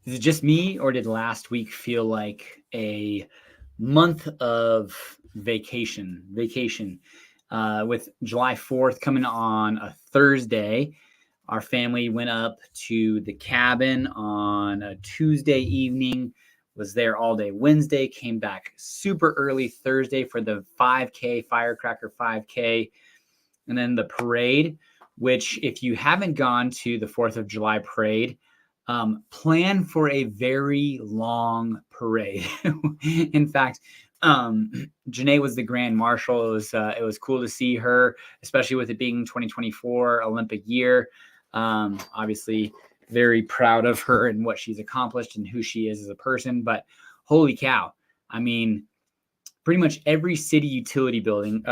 Is it just me, or did last week feel like a month of vacation? With July 4th coming on a Thursday, our family went up to the cabin on a Tuesday evening, was there all day Wednesday, came back super early Thursday for the 5K, Firecracker 5K, and then the parade, which if you haven't gone to the 4th of July parade, plan for a very long parade. In fact, Janae was the grand marshal. It was cool to see her, especially with it being 2024 Olympic year. Obviously, very proud of her and what she's accomplished and who she is as a person. But holy cow, I mean, pretty much every city utility building,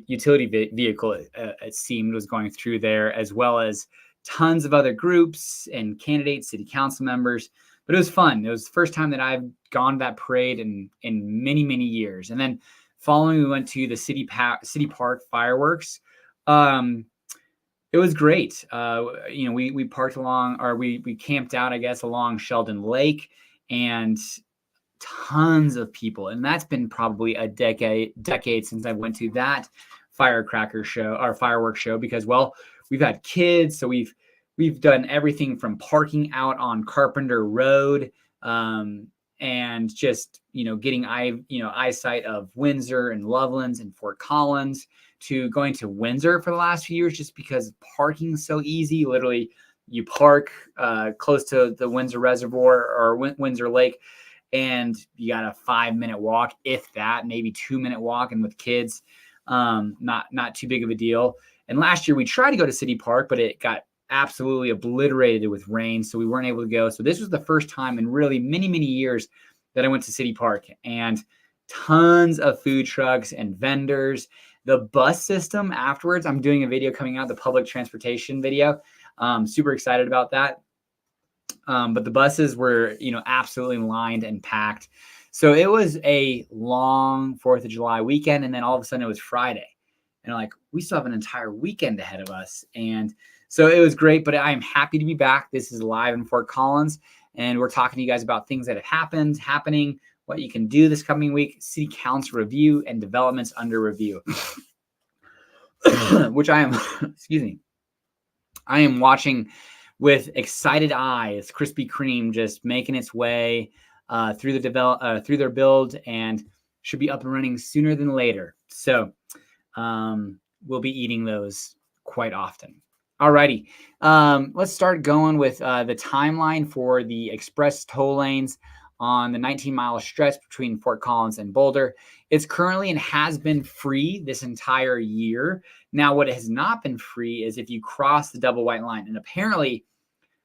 utility vehicle, it seemed, was going through there, as well as tons of other groups and candidates, city council members. But it was fun. It was the first time that I've gone to that parade in many, many years. And then following, we went to the city park fireworks. It was great. We parked along, or we camped out, I guess, along Sheldon Lake, and tons of people. And that's been probably a decade since I went to that firecracker show or fireworks show, because, well, we've had kids, so we've done everything from parking out on Carpenter Road, and just getting eyesight of Windsor and Lovelands and Fort Collins, to going to Windsor for the last few years, just because parking is so easy. Literally, you park close to the Windsor Reservoir or Windsor Lake, and you got a 5-minute walk, if that, maybe 2-minute walk, and with kids, not too big of a deal. And last year we tried to go to City Park, but it got absolutely obliterated with rain, so we weren't able to go. So this was the first time in really many, many years that I went to City Park, and tons of food trucks and vendors. The bus system afterwards, I'm doing a video coming out, the public transportation video. Super excited about that. But the buses were, absolutely lined and packed. So it was a long 4th of July weekend, and then all of a sudden it was Friday. And we still have an entire weekend ahead of us. And so it was great, but I am happy to be back. This is live in Fort Collins, and we're talking to you guys about things that have happening, what you can do this coming week, city council review, and developments under review, which I am, I am watching with excited eyes. Krispy Kreme just making its way through their build, and should be up and running sooner than later. So we'll be eating those quite often. Alrighty, let's start going with the timeline for the express toll lanes on the 19-mile stretch between Fort Collins and Boulder. It's currently and has been free this entire year. Now, what has not been free is if you cross the double white line. And apparently,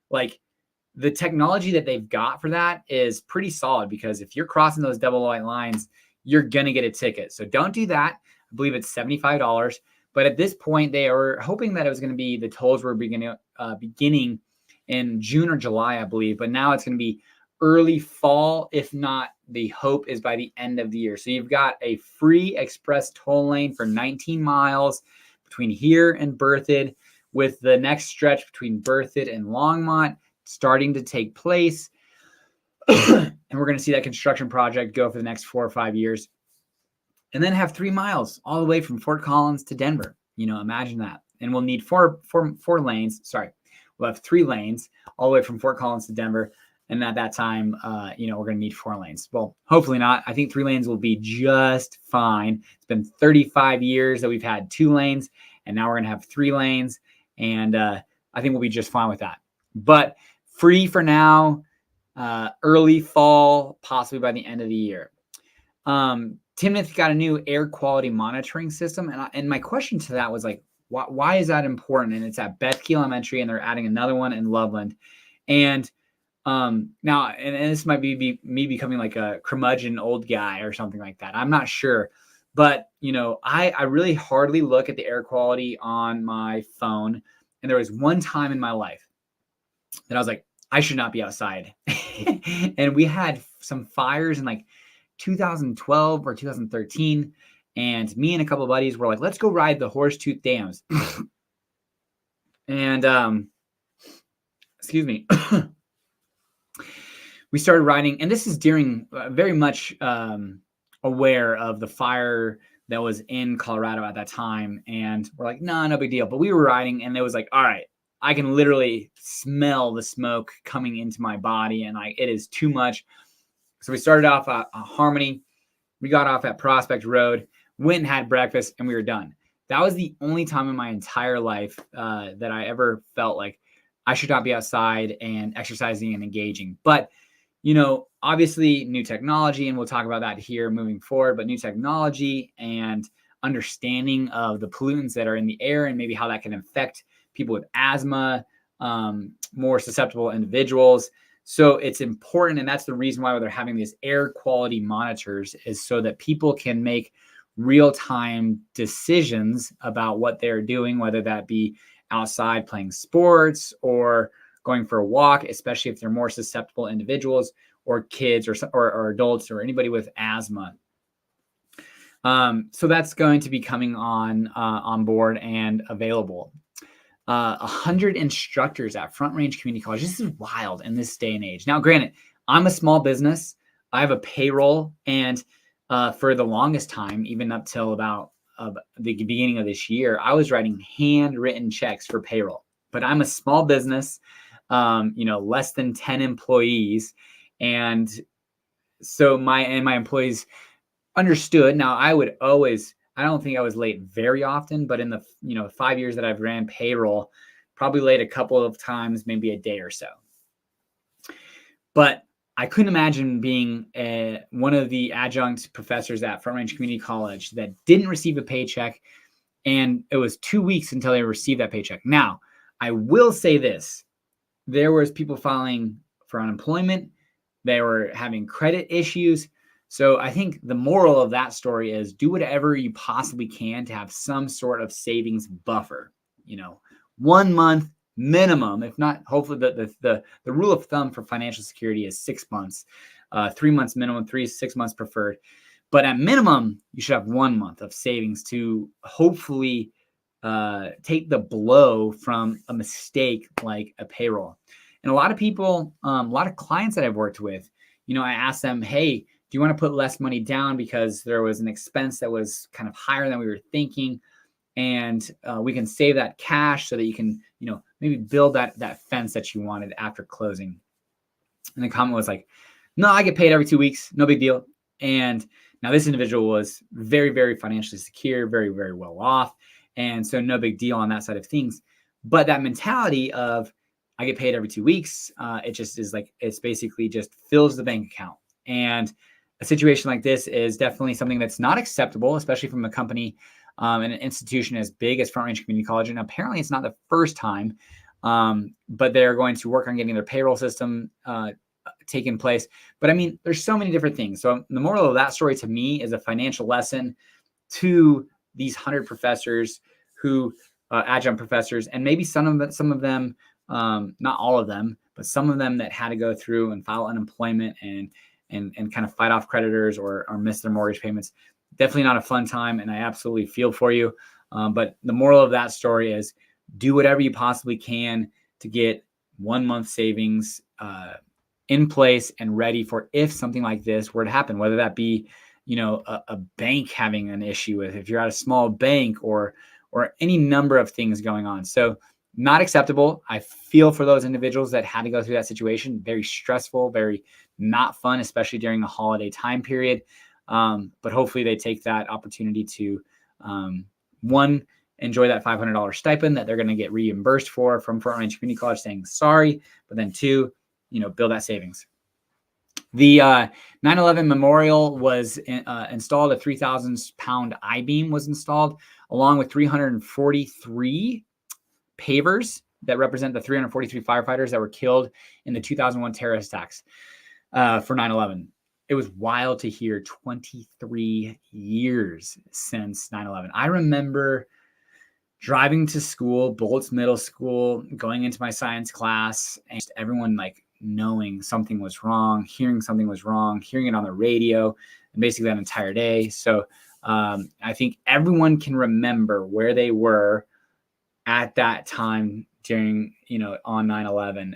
the technology that they've got for that is pretty solid, because if you're crossing those double white lines, you're going to get a ticket. So don't do that. I believe it's $75. But at this point, they are hoping that it was going to be, the tolls were beginning in June or July, I believe. But now it's going to be early fall, if not, the hope is by the end of the year. So you've got a free express toll lane for 19 miles between here and Berthoud, with the next stretch between Berthoud and Longmont starting to take place. And we're going to see that construction project go for the next 4 or 5 years. And then have 3 miles all the way from Fort Collins to Denver. Imagine that. And we'll need four lanes. Sorry, we'll have 3 lanes all the way from Fort Collins to Denver. And at that time, we're going to need 4 lanes. Well, hopefully not. I think 3 lanes will be just fine. It's been 35 years that we've had 2 lanes, and now we're going to have 3 lanes. And I think we'll be just fine with that. But free for now, early fall, possibly by the end of the year. Timnath got a new air quality monitoring system. And my question to that was why is that important? And it's at Bethke Elementary, and they're adding another one in Loveland. And now, and this might be me becoming like a curmudgeon old guy or something like that. I'm not sure. But, I really hardly look at the air quality on my phone. And there was one time in my life that I was like, I should not be outside. And we had some fires in 2012 or 2013. And me and a couple of buddies were like, let's go ride the Horsetooth Dams. And, excuse me. we started riding, and this is during very much aware of the fire that was in Colorado at that time. And we're like, no, no big deal. But we were riding, and it was like, all right, I can literally smell the smoke coming into my body, and like it is too much. So we started off at Harmony. We got off at Prospect Road, went and had breakfast, and we were done. That was the only time in my entire life that I ever felt like I should not be outside and exercising and engaging. But, you know, obviously new technology, and we'll talk about that here moving forward, but new technology and understanding of the pollutants that are in the air and maybe how that can affect people with asthma, more susceptible individuals. So it's important, and that's the reason why they're having these air quality monitors, is so that people can make real-time decisions about what they're doing, whether that be outside playing sports or going for a walk, especially if they're more susceptible individuals or kids or adults or anybody with asthma. So that's going to be coming on board and available. 100 instructors at Front Range Community College. This is wild in this day and age. Now, granted, I'm a small business. I have a payroll, and for the longest time, even up till about the beginning of this year, I was writing handwritten checks for payroll. But I'm a small business, less than 10 employees, and so my employees understood. Now, I don't think I was late very often, but in the 5 years that I've ran payroll, probably late a couple of times, maybe a day or so. But I couldn't imagine being one of the adjunct professors at Front Range Community College that didn't receive a paycheck, and it was 2 weeks until they received that paycheck. Now, I will say this. There was people filing for unemployment. They were having credit issues. So I think the moral of that story is do whatever you possibly can to have some sort of savings buffer. 1 month minimum, if not, hopefully the rule of thumb for financial security is 6 months, 3 months minimum, 6 months preferred. But at minimum, you should have 1 month of savings to hopefully take the blow from a mistake like a payroll. And a lot of people, a lot of clients that I've worked with, I asked them, hey, do you want to put less money down because there was an expense that was kind of higher than we were thinking? And we can save that cash so that you can, maybe build that fence that you wanted after closing. And the comment was like, no, I get paid every 2 weeks. No big deal. And now this individual was very, very financially secure, very, very well off. And so no big deal on that side of things. But that mentality of I get paid every 2 weeks, it just is like, it's basically just fills the bank account. And a situation like this is definitely something that's not acceptable, especially from a company and an institution as big as Front Range Community College. And apparently it's not the first time, but they're going to work on getting their payroll system taken place. But I mean, there's so many different things. So the moral of that story to me is a financial lesson to these 100 professors who adjunct professors, and maybe some of them, not all of them, but some of them that had to go through and file unemployment and kind of fight off creditors or miss their mortgage payments. Definitely not a fun time, and I absolutely feel for you. But the moral of that story is do whatever you possibly can to get 1 month savings in place and ready for if something like this were to happen, whether that be, a bank having an issue with, if you're at a small bank or any number of things going on. So not acceptable. I feel for those individuals that had to go through that situation. Very stressful, very not fun, especially during the holiday time period. But hopefully they take that opportunity to, one, enjoy that $500 stipend that they're going to get reimbursed for from Front Range Community College saying sorry, but then two, build that savings. The 9/11 memorial was installed. A 3,000-pound I-beam was installed, along with 343 pavers that represent the 343 firefighters that were killed in the 2001 terrorist attacks for 9/11. It was wild to hear 23 years since 9/11. I remember driving to school, Bolts Middle School, going into my science class, and just everyone like knowing something was wrong, hearing something was wrong, hearing it on the radio, and basically that entire day. So I think everyone can remember where they were at that time during, on 9/11.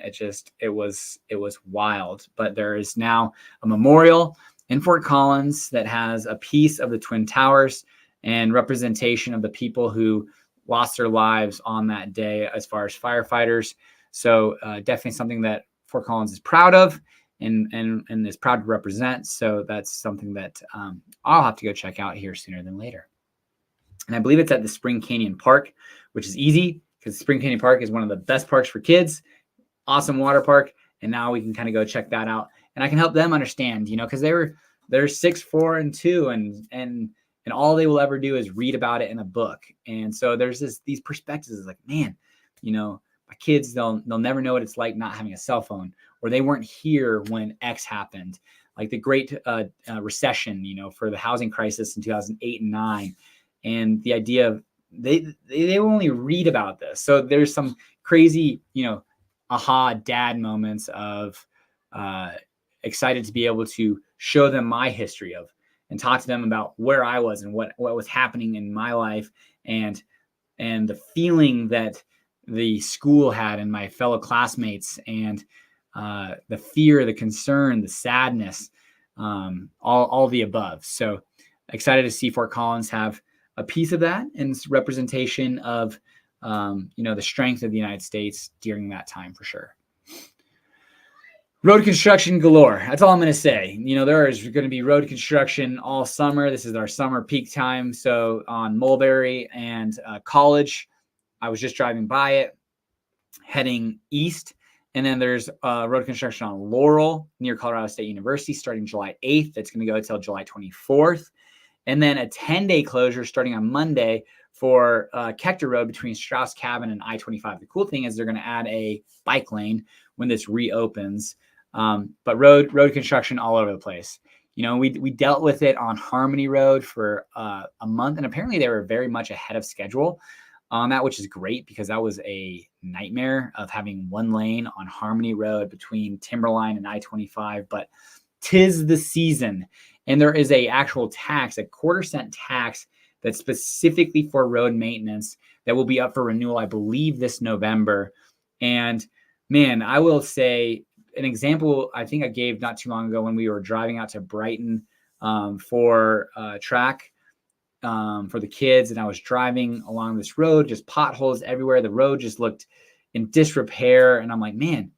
It was wild. But there is now a memorial in Fort Collins that has a piece of the Twin Towers and representation of the people who lost their lives on that day as far as firefighters. So definitely something that Fort Collins is proud of and is proud to represent. So that's something that I'll have to go check out here sooner than later. And I believe it's at the Spring Canyon Park, which is easy because Spring Canyon Park is one of the best parks for kids. Awesome water park. And now we can kind of go check that out. And I can help them understand, because they're 6, 4, and 2, and all they will ever do is read about it in a book. And so there's these perspectives. It's like, man, my kids, they'll never know what it's like not having a cell phone, or they weren't here when X happened, like the Great Recession, for the housing crisis in 2008 and 9. And the idea of they only read about this. So there's some crazy, aha dad moments of excited to be able to show them my history of and talk to them about where I was and what was happening in my life and the feeling that the school had and my fellow classmates and the fear, the concern, the sadness, all the above. So excited to see Fort Collins have a piece of that and representation of, the strength of the United States during that time for sure. Road construction galore. That's all I'm going to say. There is going to be road construction all summer. This is our summer peak time. So on Mulberry and College, I was just driving by it, heading east. And then there's road construction on Laurel near Colorado State University starting July 8th. That's going to go until July 24th. And then a 10-day closure starting on Monday for Kechter Road between Strauss Cabin and I-25. The cool thing is they're going to add a bike lane when this reopens. But road construction all over the place. We dealt with it on Harmony Road for a month, and apparently they were very much ahead of schedule on that, which is great because that was a nightmare of having one lane on Harmony Road between Timberline and I-25. But 'tis the season. And there is a actual tax, a 1/4 cent tax that's specifically for road maintenance that will be up for renewal, I believe, this November. And man, I will say an example I think I gave not too long ago when we were driving out to Brighton for track for the kids. And I was driving along this road, just potholes everywhere. The road just looked in disrepair. And I'm like, man,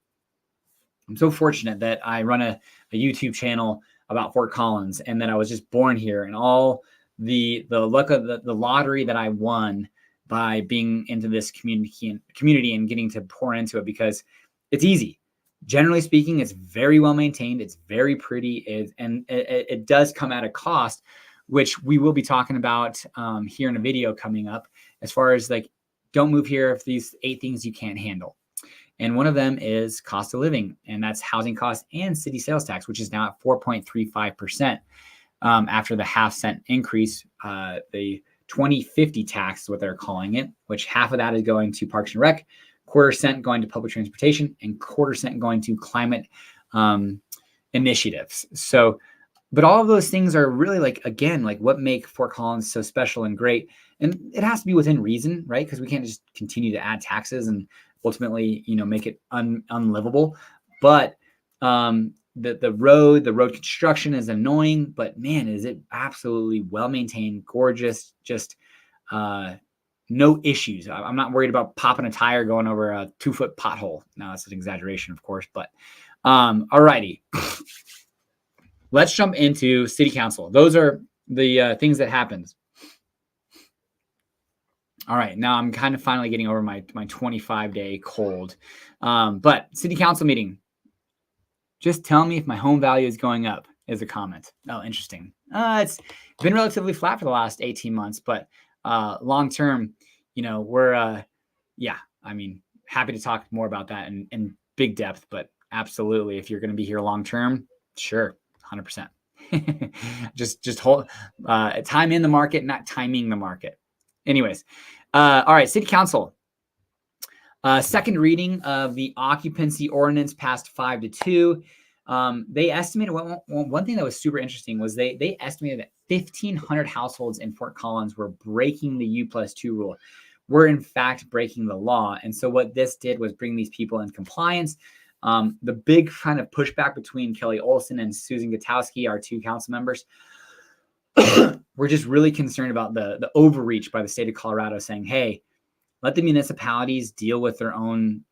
I'm so fortunate that I run a YouTube channel about Fort Collins and that I was just born here and all the luck of the lottery that I won by being into this community and getting to pour into it because it's easy. Generally speaking, it's very well maintained. It's very pretty. It does come at a cost, which we will be talking about here in a video coming up as far as like, don't move here if these 8 things you can't handle. And one of them is cost of living, and that's housing costs and city sales tax, which is now at 4.35% after the half-cent increase. The 2050 tax is what they're calling it, which half of that is going to Parks and Rec, 1/4 cent going to public transportation, and 1/4 cent going to climate initiatives. So, but all of those things are really like what make Fort Collins so special and great. And it has to be within reason, right? Because we can't just continue to add taxes and ultimately, make it unlivable. But the road construction is annoying, but man, is it absolutely well maintained, gorgeous, just no issues. I'm not worried about popping a tire going over a 2-foot pothole. Now that's an exaggeration, of course, but alrighty. Let's jump into city council. Those are the things that happened. All right, now I'm kind of finally getting over my 25-day cold. But city council meeting. Just tell me if my home value is going up is a comment. Oh, interesting. It's been relatively flat for the last 18 months, but long term, we're happy to talk more about that in big depth, but absolutely, if you're going to be here long term, sure, 100%. just hold time in the market, not timing the market. Anyways, all right, city council. Second reading of the occupancy ordinance passed 5-2. They estimated one thing that was super interesting was they estimated that 1,500 households in Fort Collins were breaking the U+2 rule, were in fact breaking the law. And so what this did was bring these people in compliance. The big kind of pushback between Kelly Olson and Susan Gutowski, our 2 council members, we're just really concerned about the overreach by the state of Colorado, saying, hey, let the municipalities deal with their own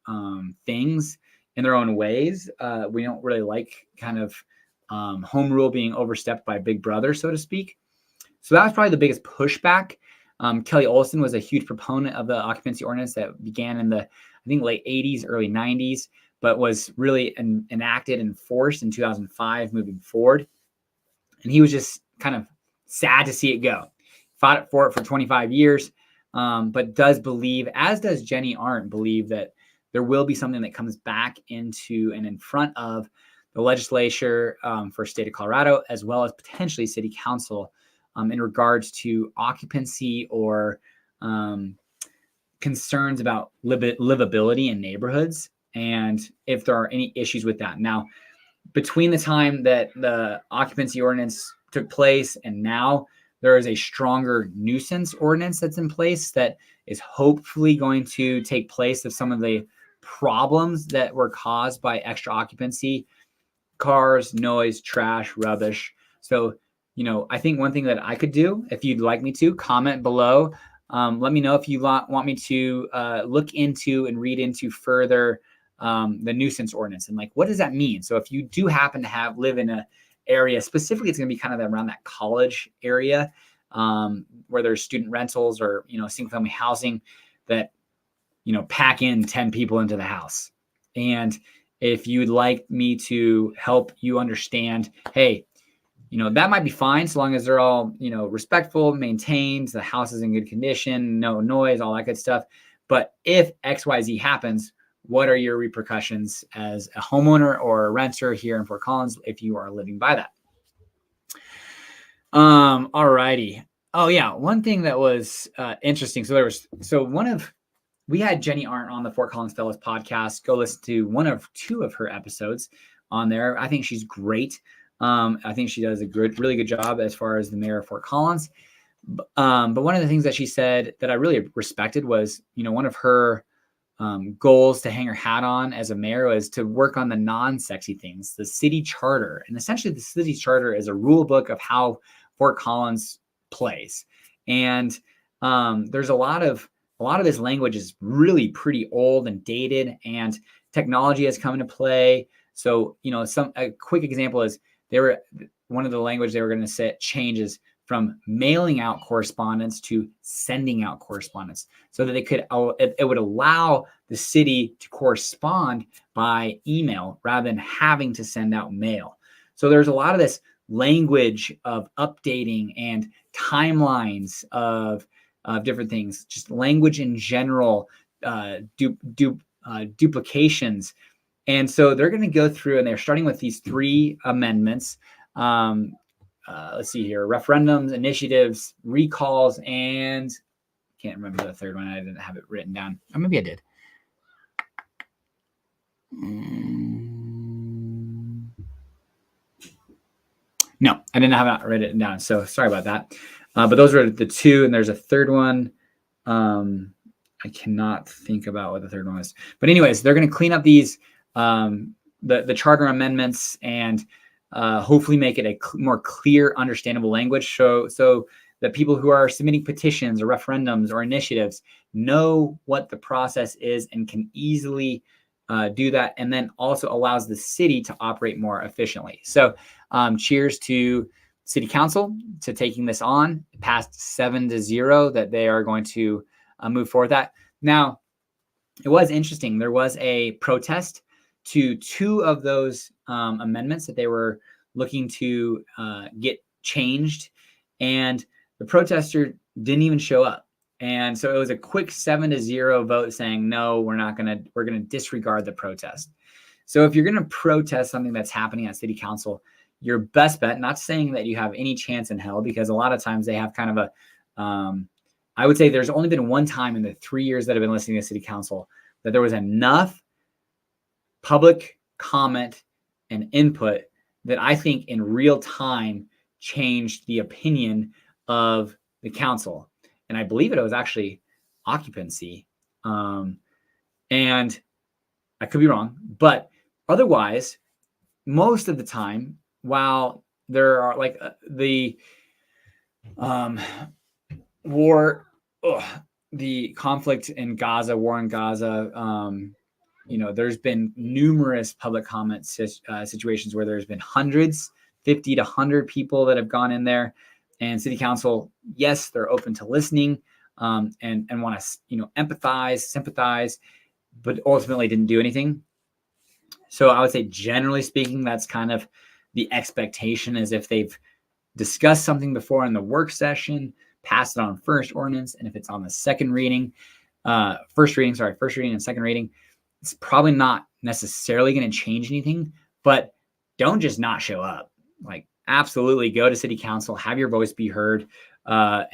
things in their own ways. We don't really like kind of home rule being overstepped by Big Brother, so to speak. So that was probably the biggest pushback. Kelly Olson was a huge proponent of the occupancy ordinance that began in the, I think, late 80s, early 90s, but was really enacted and enforced in 2005 moving forward. And he was just kind of sad to see it go. Fought for it for 25 years, but does believe, as does Jenny Arndt, believe that there will be something that comes back into and in front of the legislature for state of Colorado, as well as potentially city council in regards to occupancy or concerns about livability in neighborhoods, and if there are any issues with that. Now, between the time that the occupancy ordinance took place and now, there is a stronger nuisance ordinance that's in place that is hopefully going to take place of some of the problems that were caused by extra occupancy, cars, noise, trash, rubbish. So, I think one thing that I could do, if you'd like me to, comment below. Let me know if you want me to look into and read into further the nuisance ordinance and what does that mean? So if you do happen to live in a area, specifically, it's going to be kind of around that college area where there's student rentals or, single family housing that, pack in 10 people into the house. And if you'd like me to help you understand, hey, that might be fine so long as they're all, respectful, maintained, the house is in good condition, no noise, all that good stuff. But if XYZ happens, what are your repercussions as a homeowner or a renter here in Fort Collins if you are living by that? All righty. Oh yeah, one thing that was interesting. We had Jenny Arndt on the Fort Collins Fellows podcast. Go listen to one of 2 of her episodes on there. I think she's great. I think she does a really good job as far as the mayor of Fort Collins. But one of the things that she said that I really respected was, one of her goals to hang her hat on as a mayor was to work on the non-sexy things, the city charter. And essentially the city charter is a rule book of how Fort Collins plays. And there's a lot of this language is really pretty old and dated, and technology has come into play. So, a quick example is one of the language they were going to set changes from mailing out correspondence to sending out correspondence, so that it would allow the city to correspond by email rather than having to send out mail. So there's a lot of this language of updating and timelines of different things, just language in general, duplications. And so they're going to go through, and they're starting with these 3 amendments. Let's see here: referendums, initiatives, recalls, and can't remember the third one. I didn't have it written down. Or maybe I did. No, I didn't have it written down. So sorry about that. But those were the 2, and there's a third one. I cannot think about what the third one was. But anyways, they're going to clean up these the charter amendments and hopefully make it a more clear, understandable language, so that people who are submitting petitions or referendums or initiatives know what the process is and can easily do that, and then also allows the city to operate more efficiently. So cheers to City Council to taking this on, passed 7-0 that they are going to move forward with that. Now, it was interesting. There was a protest to 2 of those amendments that they were looking to get changed, and the protester didn't even show up. And so it was a quick 7-0 vote saying, no, we're going to disregard the protest. So if you're going to protest something that's happening at City Council, your best bet, not saying that you have any chance in hell, because a lot of times they have kind of I would say there's only been one time in the 3 years that I've been listening to City Council that there was enough public comment and input that I think in real time changed the opinion of the council. And I believe it was actually occupancy. And I could be wrong, but otherwise, most of the time, while there are like the war, the conflict in Gaza, war in Gaza, there's been numerous public comment situations where there's been hundreds, 50 to 100 people that have gone in there, and city council, yes, they're open to listening and want to, empathize, sympathize, but ultimately didn't do anything. So I would say, generally speaking, that's kind of the expectation, is if they've discussed something before in the work session, pass it on first ordinance, and if it's on the second reading and second reading, it's probably not necessarily going to change anything. But don't just not show up. Like, absolutely go to city council, have your voice be heard, but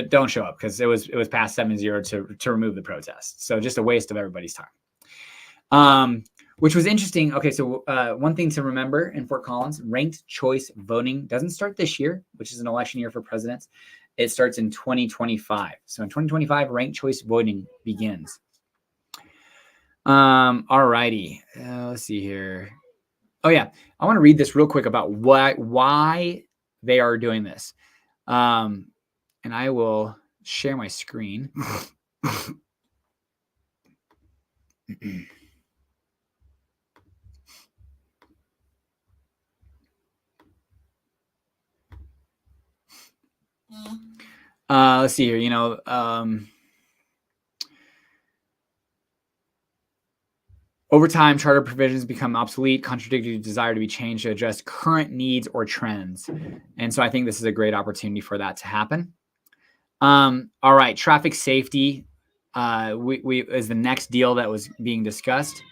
don't show up, because it was passed 7-0 to remove the protest. So just a waste of everybody's time. Which was interesting. Okay, so one thing to remember in Fort Collins, ranked choice voting doesn't start this year, which is an election year for presidents. It starts in 2025. So in 2025, ranked choice voting begins. All righty. Let's see here. Oh, yeah. I want to read this real quick about why they are doing this. And I will share my screen. Let's see here. Over time, charter provisions become obsolete, contradicting the desire to be changed to address current needs or trends. And so I think this is a great opportunity for that to happen. All right, traffic safety is the next deal that was being discussed.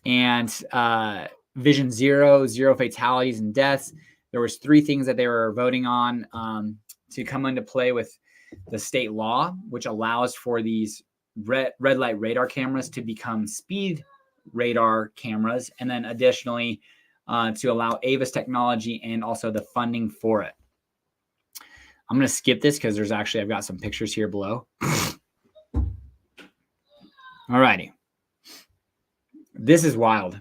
And Vision Zero fatalities and deaths. There was 3 things that they were voting on to come into play with the state law, which allows for these red light radar cameras to become speed radar cameras, and then additionally to allow AVIS technology and also the funding for it. I'm going to skip this because I've got some pictures here below. All righty. This is wild.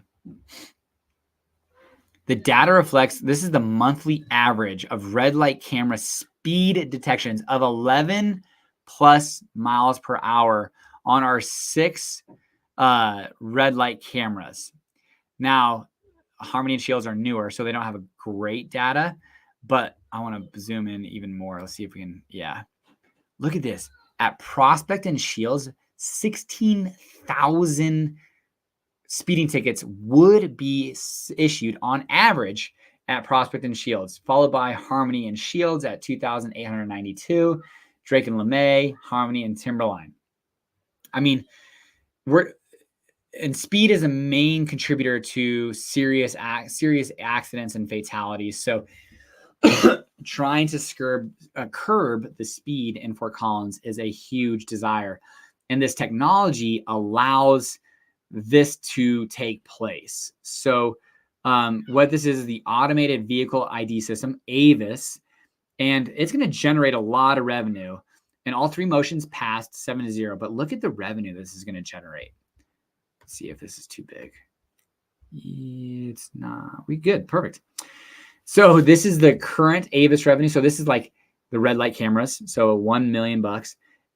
The data reflects, this is the monthly average of red light camera speed detections of 11 plus miles per hour on our 6 red light cameras. Now, Harmony and Shields are newer, so they don't have a great data, but I want to zoom in even more. Let's see if we can, Look at this. At Prospect and Shields, 16,000 speeding tickets would be issued on average at Prospect and Shields, followed by Harmony and Shields at 2,892, Drake and LeMay, Harmony and Timberline. I mean, speed is a main contributor to serious accidents and fatalities. So trying to curb the speed in Fort Collins is a huge desire. And this technology allows this to take place. So what this is the automated vehicle ID system, AVIS, and it's going to generate a lot of revenue. And all 3 motions passed 7-0. But look at the revenue this is going to generate. Let's see if this is too big. It's not. We good. Perfect. So this is the current AVIS revenue. So this is like the red light cameras. So $1 million.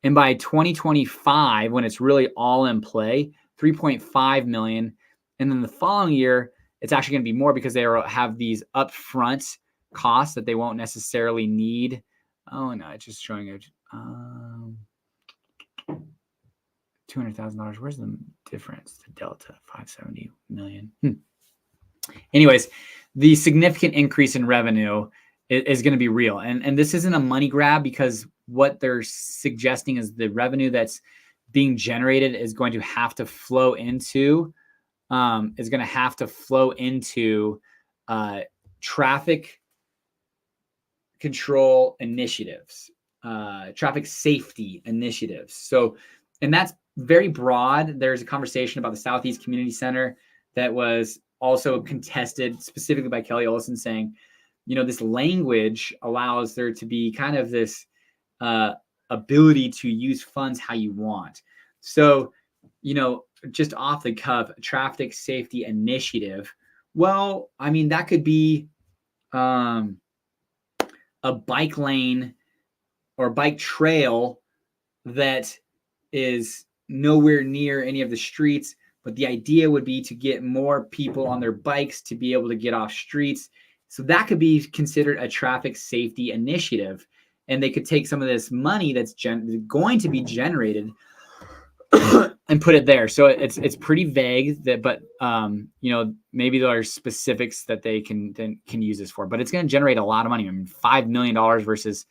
And by 2025, when it's really all in play, 3.5 million. And then the following year, it's actually going to be more because they have these upfront costs that they won't necessarily need. Oh no, it's just showing it. $200,000. Where's the difference? The delta, 570 million. Anyways, the significant increase in revenue is going to be real. And this isn't a money grab, because what they're suggesting is the revenue that's being generated is going to have to flow into traffic control initiatives, traffic safety initiatives. So, and that's very broad. There's a conversation about the Southeast Community Center that was also contested specifically by Kelly Olson, saying, this language allows there to be kind of this ability to use funds how you want. So, just off the cuff, traffic safety initiative. Well, I mean, that could be a bike lane or bike trail that is nowhere near any of the streets, but the idea would be to get more people on their bikes to be able to get off streets. So that could be considered a traffic safety initiative. And they could take some of this money that's going to be generated and put it there. So it's pretty vague, but maybe there are specifics that they can use this for. But it's going to generate a lot of money. I mean, $5 million versus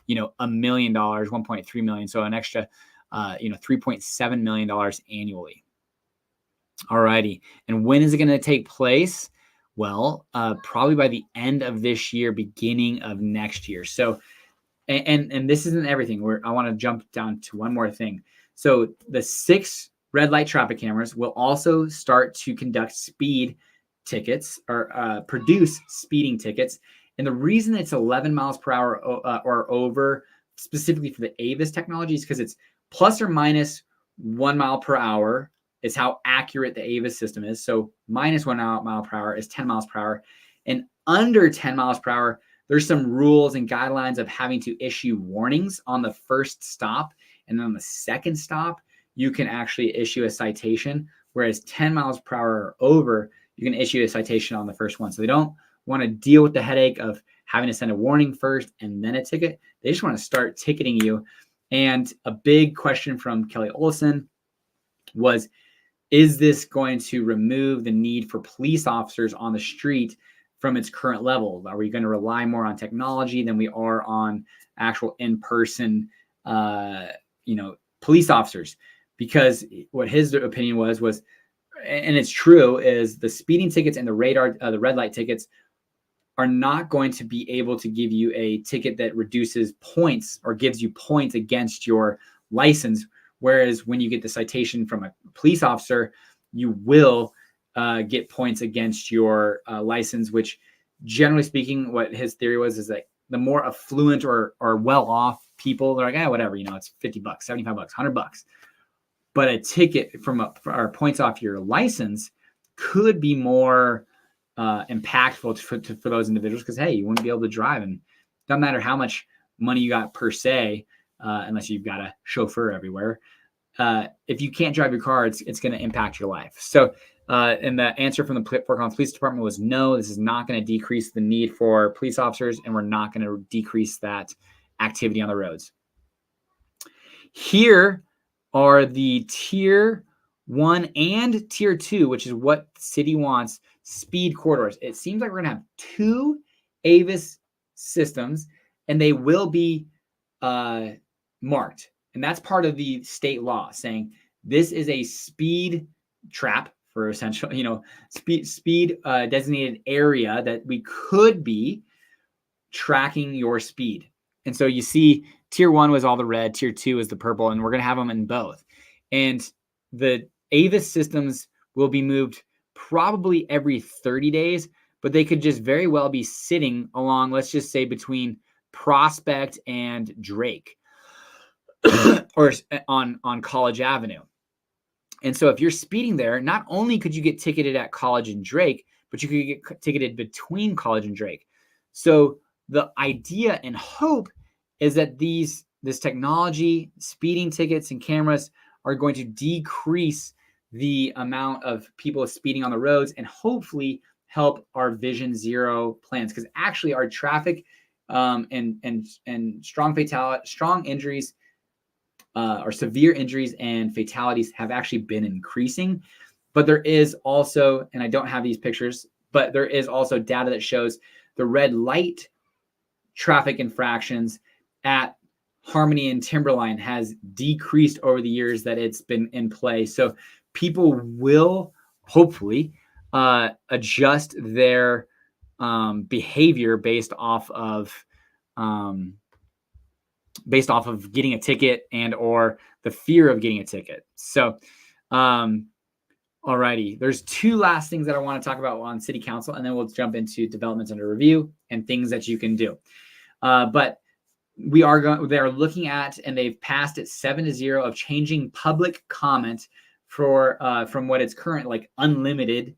$1 million, 1.3 million. So an extra $3.7 million annually. All righty. And when is it going to take place? Well, probably by the end of this year, beginning of next year. So, and this isn't everything. I want to jump down to one more thing. So the 6 red light traffic cameras will also start to conduct speed tickets or produce speeding tickets. And the reason it's 11 miles per hour or over, specifically for the Avis technology, is because it's plus or minus 1 mile per hour is how accurate the Avis system is. So minus 1 mile per hour is 10 miles per hour. And under 10 miles per hour, there's some rules and guidelines of having to issue warnings on the first stop. And then on the second stop, you can actually issue a citation. Whereas 10 miles per hour or over, you can issue a citation on the first one. So they don't want to deal with the headache of having to send a warning first and then a ticket. They just want to start ticketing you. And a big question from Kelly Olson was, is this going to remove the need for police officers on the street from its current level? Are we going to rely more on technology than we are on actual in-person, police officers? Because what his opinion was, and it's true, is the speeding tickets and the red light tickets are not going to be able to give you a ticket that reduces points or gives you points against your license. Whereas when you get the citation from a police officer, you will get points against your license, which generally speaking, what his theory was is that the more affluent or well-off people, they're like, whatever, it's $50, $75, $100. But a ticket or points off your license could be more impactful for those individuals, because hey, you wouldn't be able to drive, and it doesn't matter how much money you got per se, unless you've got a chauffeur everywhere. If you can't drive your car, it's going to impact your life. So, and the answer from the Fort Collins Police Department was no. This is not going to decrease the need for police officers, and we're not going to decrease that activity on the roads. Here are the tier 1 and tier 2, which is what the city wants, speed corridors. It seems like we're going to have 2 Avis systems, and they will be marked. And that's part of the state law, saying this is a speed trap for essential, speed designated area that we could be tracking your speed. And so you see tier 1 was all the red, tier 2 is the purple, and we're going to have them in both. And the Avis systems will be moved probably every 30 days, but they could just very well be sitting along, let's just say, between Prospect and Drake or on College Avenue. And so if you're speeding there, not only could you get ticketed at College and Drake, but you could get ticketed between College and Drake. So the idea and hope is that this technology, speeding tickets and cameras, are going to decrease the amount of people speeding on the roads and hopefully help our Vision Zero plans. Because actually our traffic and strong injuries or severe injuries and fatalities have actually been increasing. But there is also, and I don't have these pictures, but there is also data that shows the red light traffic infractions at Harmony and Timberline has decreased over the years that it's been in play. So people will hopefully adjust their behavior based off of getting a ticket and or the fear of getting a ticket. So, alrighty, there's 2 last things that I want to talk about on City Council, and then we'll jump into developments under review and things that you can do. But they're looking at, and they've passed it 7-0 of changing public comment for from what its current like unlimited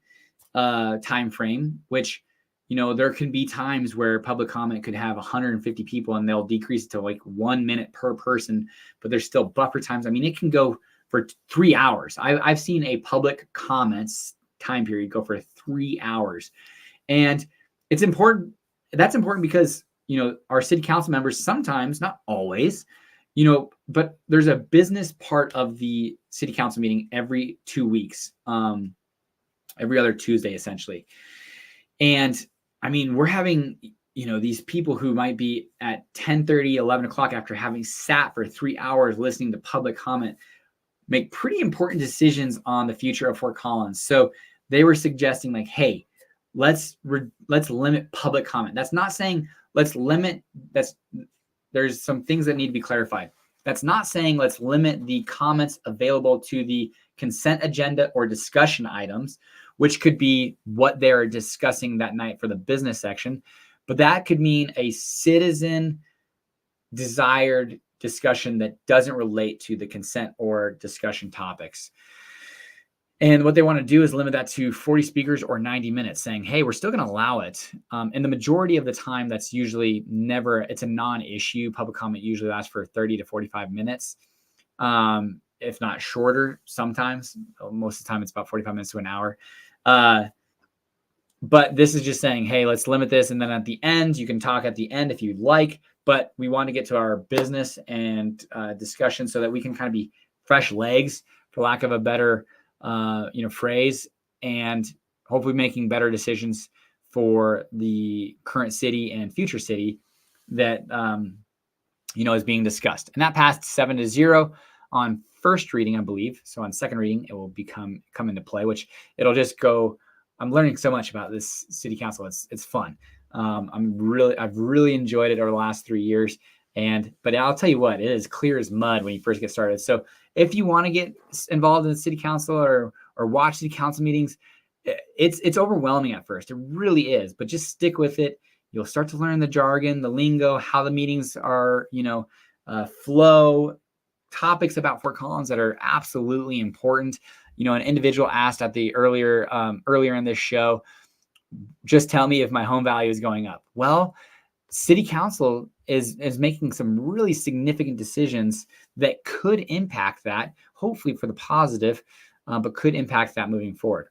time frame, which there can be times where public comment could have 150 people and they'll decrease it to like 1 minute per person, but there's still buffer times. I mean, it can go for 3 hours. I've seen a public comments time period go for 3 hours, and it's important. That's important because our city council members sometimes, not always, but there's a business part of the city council meeting every 2 weeks, every other Tuesday essentially. And I mean, we're having these people who might be at 10:30, 11 o'clock after having sat for 3 hours listening to public comment make pretty important decisions on the future of Fort Collins. So they were suggesting like, hey, let's limit public comment. That's not saying let's limit. There's some things that need to be clarified. That's not saying let's limit the comments available to the consent agenda or discussion items, which could be what they're discussing that night for the business section. But that could mean a citizen desired discussion that doesn't relate to the consent or discussion topics. And what they want to do is limit that to 40 speakers or 90 minutes, saying, hey, we're still going to allow it. And the majority of the time, that's usually never, it's a non-issue. Public comment usually lasts for 30 to 45 minutes, if not shorter sometimes. Most of the time, it's about 45 minutes to an hour. But this is just saying, hey, let's limit this. And then at the end, you can talk at the end if you'd like. But we want to get to our business and discussion so that we can kind of be fresh legs, for lack of a better phrase, and hopefully making better decisions for the current city and future city that is being discussed. And that passed 7-0 on first reading, I believe. So on second reading, it will come into play, which it'll just go. I'm learning so much about this city council. It's fun. I've really enjoyed it over the last 3 years. But I'll tell you what, it is clear as mud when you first get started. So if you want to get involved in the city council or watch city council meetings, it's overwhelming at first. It really is, but just stick with it. You'll start to learn the jargon, the lingo, how the meetings are, flow, topics about Fort Collins that are absolutely important. An individual asked at the earlier in this show, just tell me if my home value is going up. Well, city council is making some really significant decisions that could impact that, hopefully for the positive, but could impact that moving forward.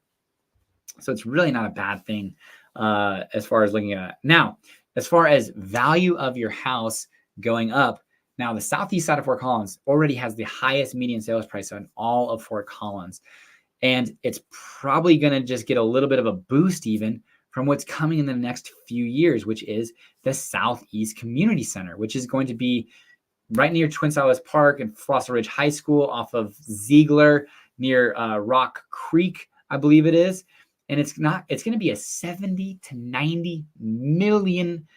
So it's really not a bad thing as far as looking at it. Now, as far as value of your house going up, now the southeast side of Fort Collins already has the highest median sales price on all of Fort Collins. And it's probably going to just get a little bit of a boost even from what's coming in the next few years, which is the Southeast Community Center, which is going to be right near Twin Silos Park and Fossil Ridge High School off of Ziegler near Rock Creek, I believe it is. And it's going to be a $70 to $90 million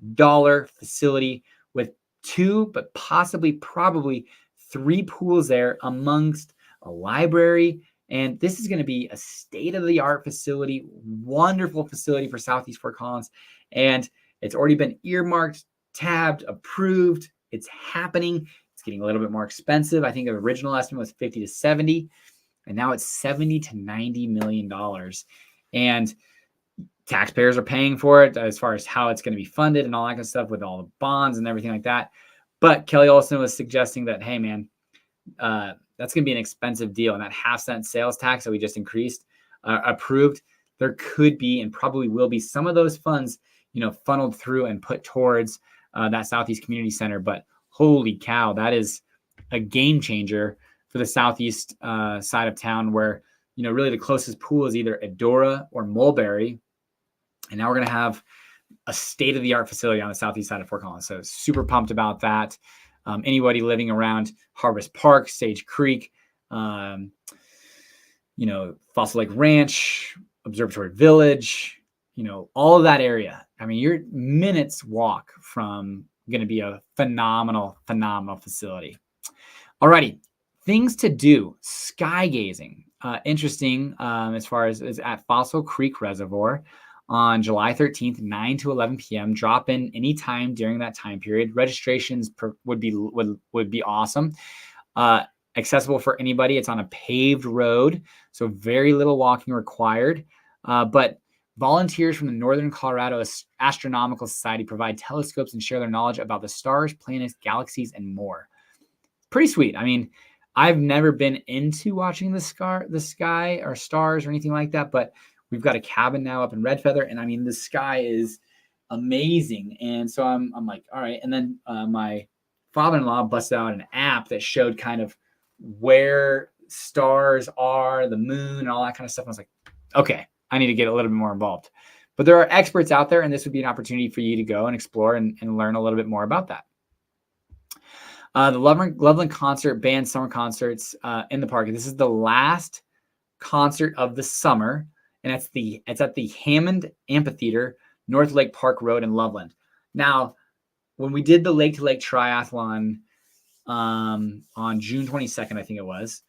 facility with 2, but probably 3 pools there amongst a library. And this is going to be a state-of-the-art facility, wonderful facility for Southeast Fort Collins. And it's already been earmarked, tabbed, approved. It's happening. It's getting a little bit more expensive. I think the original estimate was 50 to 70, and now it's 70 to $90 million. And taxpayers are paying for it as far as how it's going to be funded and all that kind of stuff with all the bonds and everything like that. But Kelly Olson was suggesting that, hey, man, that's going to be an expensive deal. And that half-cent sales tax that we just increased, approved, there could be and probably will be some of those funds, funneled through and put towards that Southeast Community Center. But holy cow, that is a game changer for the southeast side of town where, really the closest pool is either Edora or Mulberry. And now we're going to have a state-of-the-art facility on the southeast side of Fort Collins. So super pumped about that. Anybody living around Harvest Park, Sage Creek, Fossil Lake Ranch, Observatory Village, all of that area. I mean, you're minutes walk from going to be a phenomenal facility. Alrighty, things to do. Sky gazing. Interesting as far as at Fossil Creek Reservoir on July 13th, 9 to 11 p.m. Drop in anytime during that time period. Registrations would be awesome. Accessible for anybody. It's on a paved road, so very little walking required. But volunteers from the Northern Colorado Astronomical Society provide telescopes and share their knowledge about the stars, planets, galaxies, and more. Pretty sweet. I mean, I've never been into watching the sky or stars or anything like that, but we've got a cabin now up in Red Feather, and I mean, the sky is amazing. And so I'm like, all right. And then my father-in-law busted out an app that showed kind of where stars are, the moon, and all that kind of stuff. I was like, okay, I need to get a little bit more involved. But there are experts out there, and this would be an opportunity for you to go and explore and learn a little bit more about that. The Loveland Concert Band Summer Concerts in the park. This is the last concert of the summer, and it's at the Hammond Amphitheater, North Lake Park Road in Loveland. Now, when we did the Lake to Lake Triathlon on June 22nd, I think it was,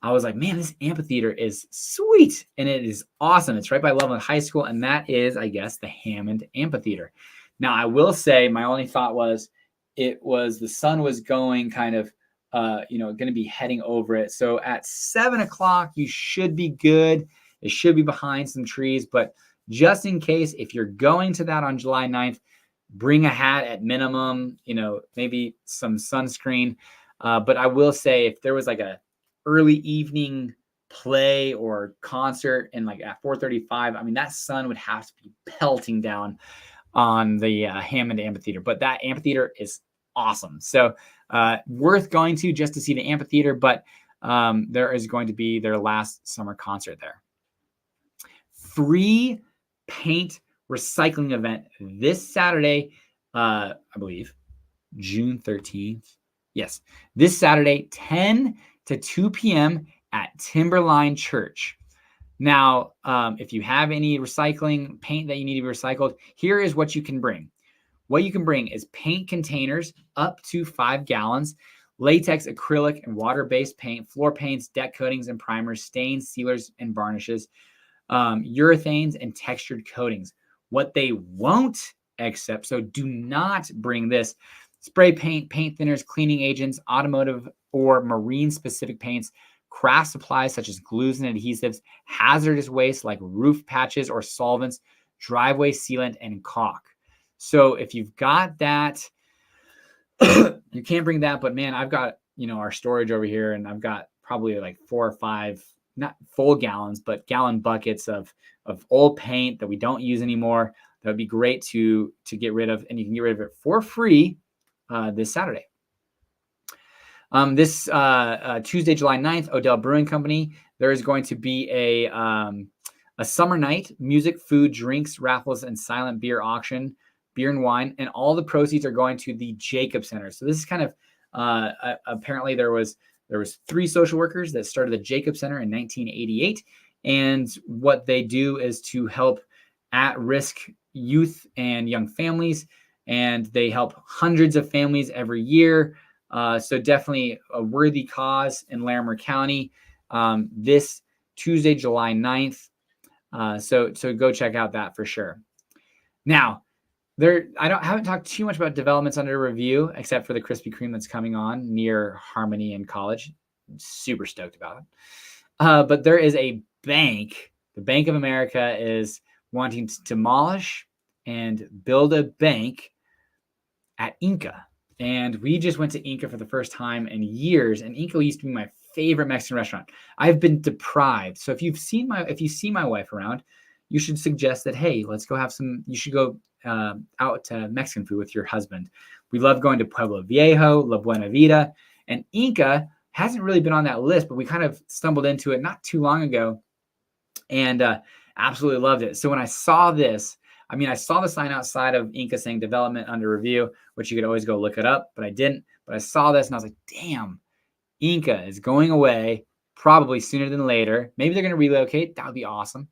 I was like, man, this amphitheater is sweet, and it is awesome. It's right by Loveland High School, and that is, I guess, the Hammond Amphitheater. Now, I will say my only thought was the sun was going kind of, going to be heading over it. So at 7 o'clock, you should be good. It should be behind some trees, but just in case, if you're going to that on July 9th, bring a hat at minimum, maybe some sunscreen. But I will say, if there was like a early evening play or concert and like at 4:35, I mean, that sun would have to be pelting down on the Hammond Amphitheater. But that amphitheater is awesome. So worth going to just to see the amphitheater, but there is going to be their last summer concert there. Free paint recycling event this Saturday, I believe, June 13th. Yes, this Saturday, 10 to 2 p.m. at Timberline Church. Now, if you have any recycling paint that you need to be recycled, here is what you can bring. What you can bring is paint containers up to 5 gallons, latex, acrylic, and water-based paint, floor paints, deck coatings and primers, stains, sealers, and varnishes, urethanes, and textured coatings. What they won't accept, so do not bring this: spray paint, paint thinners, cleaning agents, automotive or marine-specific paints, craft supplies such as glues and adhesives, hazardous waste like roof patches or solvents, driveway sealant, and caulk. So if you've got that, you can't bring that. But man, I've got, our storage over here, and I've got probably like 4 or 5, not full gallons, but gallon buckets of old paint that we don't use anymore. That would be great to get rid of, and you can get rid of it for free this Saturday. This Tuesday, July 9th, Odell Brewing Company, there is going to be a summer night, music, food, drinks, raffles, and silent beer auction, beer and wine, and all the proceeds are going to the Jacob Center. So this is kind of, apparently there was 3 social workers that started the Jacob Center in 1988. And what they do is to help at-risk youth and young families, and they help hundreds of families every year. So definitely a worthy cause in Larimer County this Tuesday, July 9th. So go check out that for sure. Now, I haven't talked too much about developments under review, except for the Krispy Kreme that's coming on near Harmony and College. Super stoked about it. But there is a bank. The Bank of America is wanting to demolish and build a bank at Inca. And we just went to Inca for the first time in years. And Inca used to be my favorite Mexican restaurant. I've been deprived. So if you see my wife around, you should suggest that, hey, let's go have you should go out to Mexican food with your husband. We love going to Pueblo Viejo, La Buena Vida, and Inca hasn't really been on that list, but we kind of stumbled into it not too long ago and absolutely loved it. So when I saw this, I saw the sign outside of Inca saying development under review, which you could always go look it up, but I didn't. But I saw this and I was like, damn, Inca is going away probably sooner than later. Maybe they're going to relocate. That would be awesome.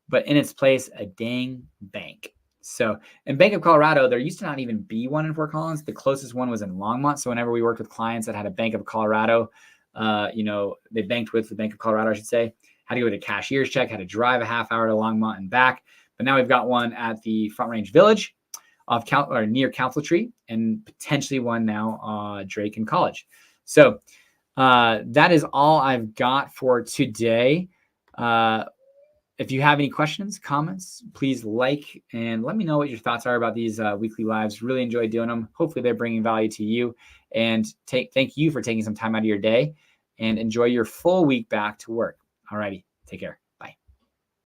But in its place, a dang bank. So in Bank of Colorado, there used to not even be one in Fort Collins. The closest one was in Longmont. So whenever we worked with clients that had a Bank of Colorado, they banked with the Bank of Colorado, I should say, had to go to cashier's check, had to drive a half hour to Longmont and back. But now we've got one at the Front Range Village near Council Tree, and potentially one now Drake and College. So that is all I've got for today. If you have any questions, comments, please like and let me know what your thoughts are about these weekly lives. Really enjoy doing them. Hopefully they're bringing value to you. And thank you for taking some time out of your day, and enjoy your full week back to work. All righty. Take care.